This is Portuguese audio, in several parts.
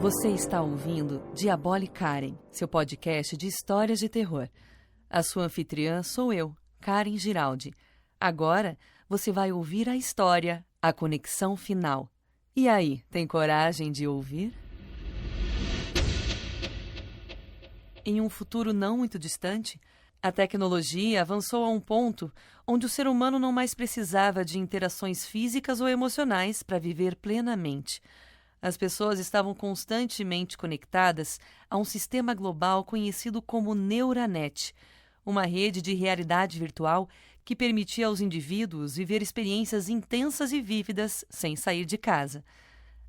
Você está ouvindo Diabóli Karen, seu podcast de histórias de terror. A sua anfitriã sou eu, Karen Giraldi. Agora você vai ouvir a história, a conexão final. E aí, tem coragem de ouvir? Em um futuro não muito distante, a tecnologia avançou a um ponto onde o ser humano não mais precisava de interações físicas ou emocionais para viver plenamente. As pessoas estavam constantemente conectadas a um sistema global conhecido como Neuranet, uma rede de realidade virtual que permitia aos indivíduos viver experiências intensas e vívidas sem sair de casa.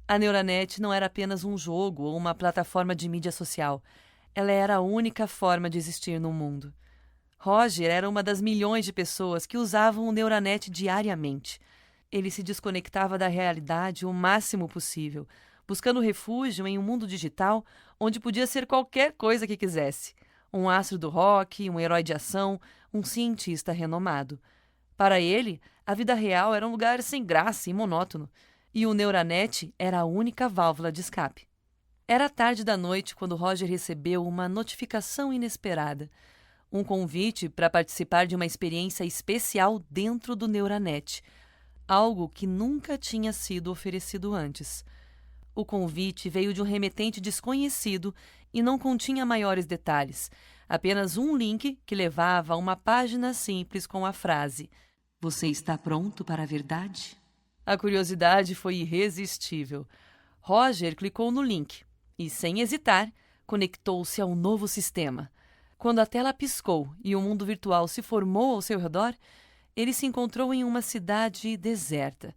A Neuranet não era apenas um jogo ou uma plataforma de mídia social. Ela era a única forma de existir no mundo. Roger era uma das milhões de pessoas que usavam o Neuranet diariamente. Ele se desconectava da realidade o máximo possível, buscando refúgio em um mundo digital onde podia ser qualquer coisa que quisesse. Um astro do rock, um herói de ação, um cientista renomado. Para ele, a vida real era um lugar sem graça e monótono, e o Neuranet era a única válvula de escape. Era tarde da noite quando Roger recebeu uma notificação inesperada. Um convite para participar de uma experiência especial dentro do Neuranet. Algo que nunca tinha sido oferecido antes. O convite veio de um remetente desconhecido e não continha maiores detalhes. Apenas um link que levava a uma página simples com a frase: "Você está pronto para a verdade?" A curiosidade foi irresistível. Roger clicou no link e, sem hesitar, conectou-se ao novo sistema. Quando a tela piscou e o mundo virtual se formou ao seu redor, ele se encontrou em uma cidade deserta.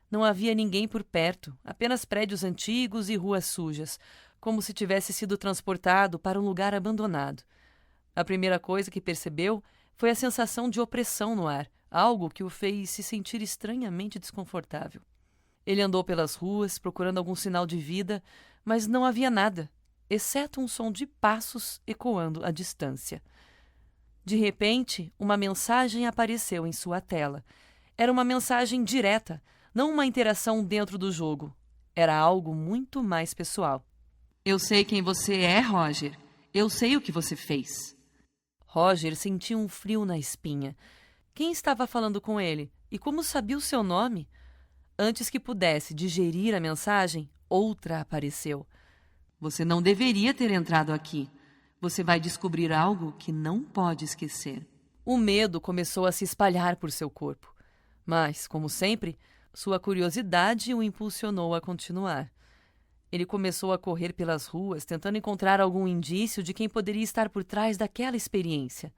Não havia ninguém por perto, apenas prédios antigos e ruas sujas, como se tivesse sido transportado para um lugar abandonado. A primeira coisa que percebeu foi a sensação de opressão no ar, algo que o fez se sentir estranhamente desconfortável. Ele andou pelas ruas, procurando algum sinal de vida, mas não havia nada, exceto um som de passos ecoando à distância. De repente, uma mensagem apareceu em sua tela. Era uma mensagem direta, não uma interação dentro do jogo. Era algo muito mais pessoal. "Eu sei quem você é, Roger. Eu sei o que você fez." Roger sentiu um frio na espinha. Quem estava falando com ele? E como sabia o seu nome? Antes que pudesse digerir a mensagem, outra apareceu. "Você não deveria ter entrado aqui. Você vai descobrir algo que não pode esquecer." O medo começou a se espalhar por seu corpo. Mas, como sempre, sua curiosidade o impulsionou a continuar. Ele começou a correr pelas ruas, tentando encontrar algum indício de quem poderia estar por trás daquela experiência.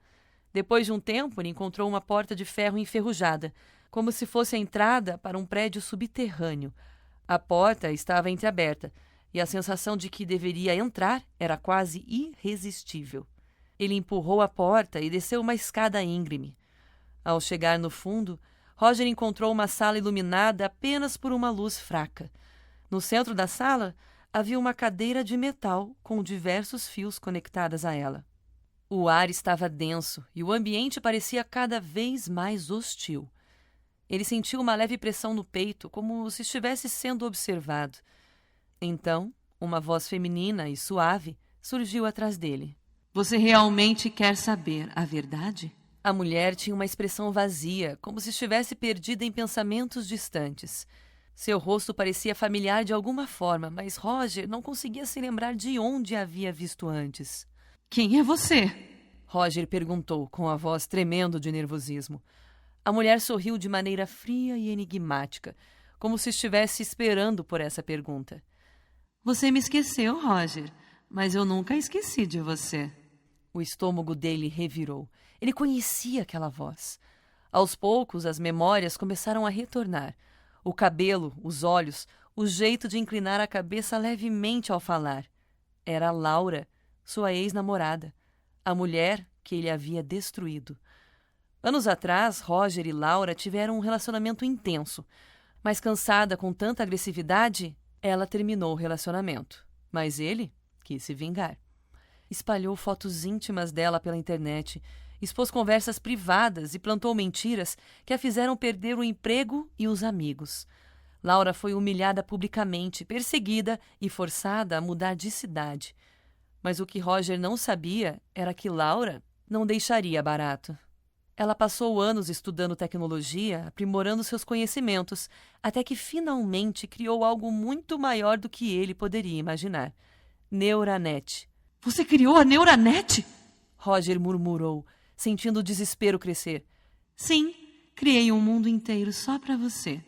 Depois de um tempo, ele encontrou uma porta de ferro enferrujada, como se fosse a entrada para um prédio subterrâneo. A porta estava entreaberta, e a sensação de que deveria entrar era quase irresistível. Ele empurrou a porta e desceu uma escada íngreme. Ao chegar no fundo, Roger encontrou uma sala iluminada apenas por uma luz fraca. No centro da sala havia uma cadeira de metal com diversos fios conectados a ela. O ar estava denso e o ambiente parecia cada vez mais hostil. Ele sentiu uma leve pressão no peito, como se estivesse sendo observado. Então, uma voz feminina e suave surgiu atrás dele. "Você realmente quer saber a verdade?" A mulher tinha uma expressão vazia, como se estivesse perdida em pensamentos distantes. Seu rosto parecia familiar de alguma forma, mas Roger não conseguia se lembrar de onde a havia visto antes. "Quem é você?" Roger perguntou, com a voz tremendo de nervosismo. A mulher sorriu de maneira fria e enigmática, como se estivesse esperando por essa pergunta. "Você me esqueceu, Roger, mas eu nunca esqueci de você." O estômago dele revirou. Ele conhecia aquela voz. Aos poucos, as memórias começaram a retornar. O cabelo, os olhos, o jeito de inclinar a cabeça levemente ao falar. Era Laura, sua ex-namorada, a mulher que ele havia destruído. Anos atrás, Roger e Laura tiveram um relacionamento intenso, mas cansada com tanta agressividade, ela terminou o relacionamento. Mas ele quis se vingar. Espalhou fotos íntimas dela pela internet, expôs conversas privadas e plantou mentiras que a fizeram perder o emprego e os amigos. Laura foi humilhada publicamente, perseguida e forçada a mudar de cidade. Mas o que Roger não sabia era que Laura não deixaria barato. Ela passou anos estudando tecnologia, aprimorando seus conhecimentos, até que finalmente criou algo muito maior do que ele poderia imaginar. Neuranet. Você criou a Neuranet? Roger murmurou, sentindo o desespero crescer. Sim, criei um mundo inteiro só para você.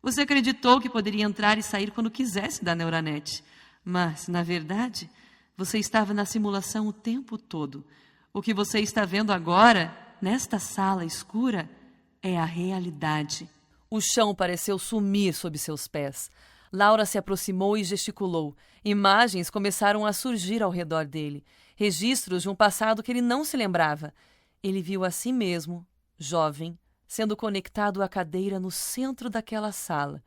Você acreditou que poderia entrar e sair quando quisesse da Neuranet. Mas, na verdade, você estava na simulação o tempo todo. O que você está vendo agora, nesta sala escura, é a realidade. O chão pareceu sumir sob seus pés. Laura se aproximou e gesticulou. Imagens começaram a surgir ao redor dele. Registros de um passado que ele não se lembrava. Ele viu a si mesmo, jovem, sendo conectado à cadeira no centro daquela sala.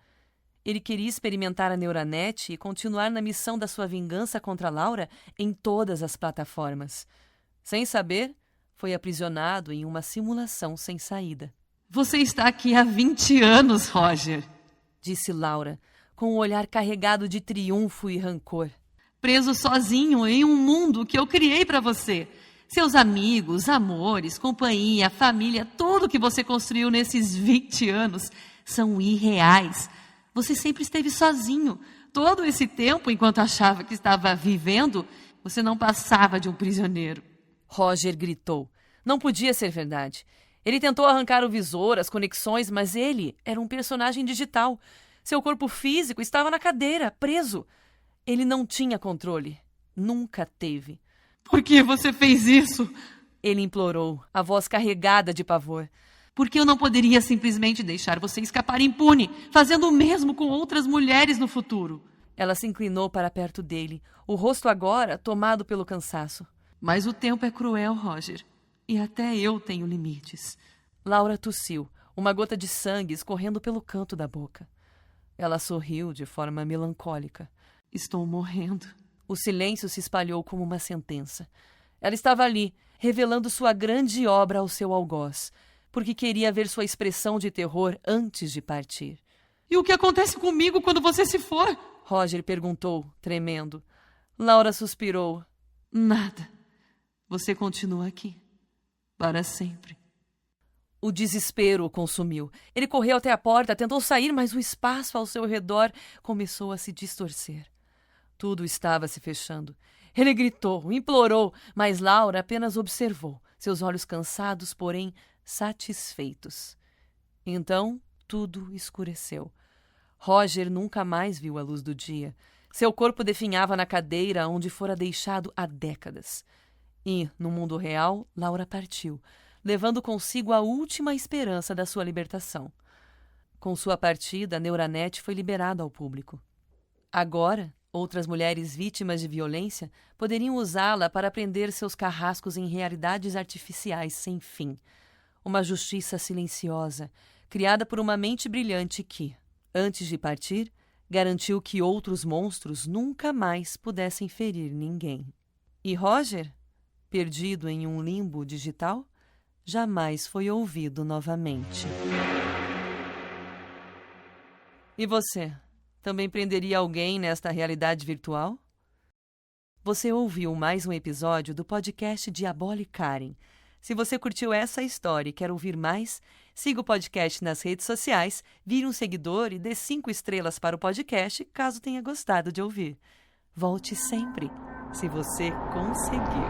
Ele queria experimentar a Neuranet e continuar na missão da sua vingança contra Laura em todas as plataformas. Sem saber, foi aprisionado em uma simulação sem saída. Você está aqui há 20 anos, Roger, disse Laura, com o olhar carregado de triunfo e rancor. Preso sozinho em um mundo que eu criei para você. Seus amigos, amores, companhia, família, tudo que você construiu nesses 20 anos são irreais. Você sempre esteve sozinho. Todo esse tempo, enquanto achava que estava vivendo, você não passava de um prisioneiro. Roger gritou. Não podia ser verdade. Ele tentou arrancar o visor, as conexões, mas ele era um personagem digital. Seu corpo físico estava na cadeira, preso. Ele não tinha controle. Nunca teve. Por que você fez isso? Ele implorou, a voz carregada de pavor. Porque eu não poderia simplesmente deixar você escapar impune, fazendo o mesmo com outras mulheres no futuro. Ela se inclinou para perto dele, o rosto agora tomado pelo cansaço. Mas o tempo é cruel, Roger. E até eu tenho limites. Laura tossiu, uma gota de sangue escorrendo pelo canto da boca. Ela sorriu de forma melancólica. Estou morrendo. O silêncio se espalhou como uma sentença. Ela estava ali, revelando sua grande obra ao seu algoz, porque queria ver sua expressão de terror antes de partir. E o que acontece comigo quando você se for? Roger perguntou, tremendo. Laura suspirou. Nada. Você continua aqui. Para sempre. O desespero o consumiu. Ele correu até a porta, tentou sair, mas o espaço ao seu redor começou a se distorcer. Tudo estava se fechando. Ele gritou, implorou, mas Laura apenas observou, seus olhos cansados, porém satisfeitos. Então, tudo escureceu. Roger nunca mais viu a luz do dia. Seu corpo definhava na cadeira onde fora deixado há décadas. E, no mundo real, Laura partiu, levando consigo a última esperança da sua libertação. Com sua partida, a Neuranet foi liberada ao público. Agora, outras mulheres vítimas de violência poderiam usá-la para prender seus carrascos em realidades artificiais sem fim. Uma justiça silenciosa, criada por uma mente brilhante que, antes de partir, garantiu que outros monstros nunca mais pudessem ferir ninguém. E Roger, perdido em um limbo digital, jamais foi ouvido novamente. E você? Também prenderia alguém nesta realidade virtual? Você ouviu mais um episódio do podcast Diabolicaren. Se você curtiu essa história e quer ouvir mais, siga o podcast nas redes sociais, vire um seguidor e dê 5 estrelas para o podcast, caso tenha gostado de ouvir. Volte sempre, se você conseguir.